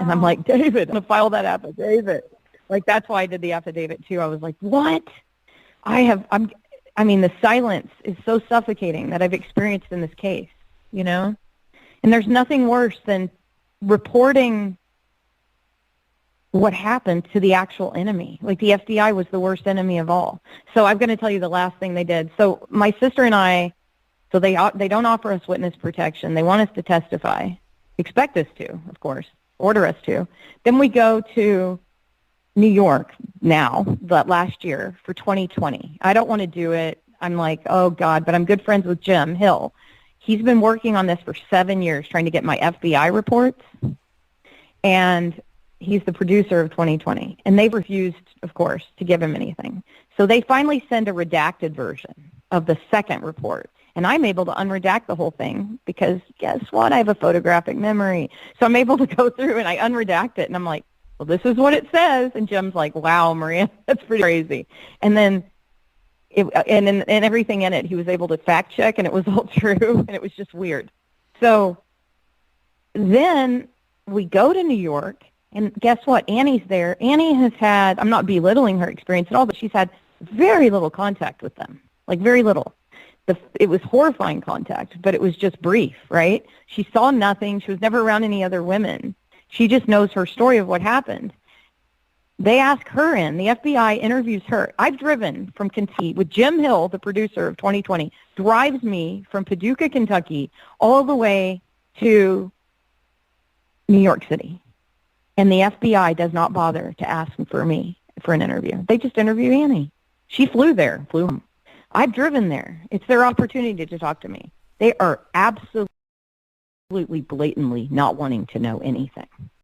And I'm like, David, I'm going to file that affidavit. Like, that's why I did the affidavit, too. I was like, what? I mean, the silence is so suffocating that I've experienced in this case, you know? And there's nothing worse than reporting what happened to the actual enemy. Like, the FBI was the worst enemy of all. So I'm going to tell you the last thing they did. So my sister and I, so they don't offer us witness protection. They want us to testify. Expect us to, of course. Order us to. Then we go to New York now, but last year for 2020. I don't want to do it. I'm like, oh, God, but I'm good friends with Jim Hill. He's been working on this for 7 years, trying to get my FBI reports, and he's the producer of 2020. And they've refused, of course, to give him anything. So they finally send a redacted version of the second report. And I'm able to unredact the whole thing because, guess what? I have a photographic memory. So I'm able to go through and I unredact it. And I'm like, well, this is what it says. And Jim's like, wow, Maria, that's pretty crazy. And then and everything in it, he was able to fact check, and it was all true. And it was just weird. So then we go to New York, and guess what? Annie's there. Annie has had, I'm not belittling her experience at all, but she's had very little contact with them, like very little. It was horrifying contact, but it was just brief, right? She saw nothing. She was never around any other women. She just knows her story of what happened. They ask her in. The FBI interviews her. I've driven from Kentucky with Jim Hill, the producer of 2020, drives me from Paducah, Kentucky, all the way to New York City. And the FBI does not bother to ask for me for an interview. They just interview Annie. She flew home. I've driven there. It's their opportunity to talk to me. They are absolutely, blatantly not wanting to know anything.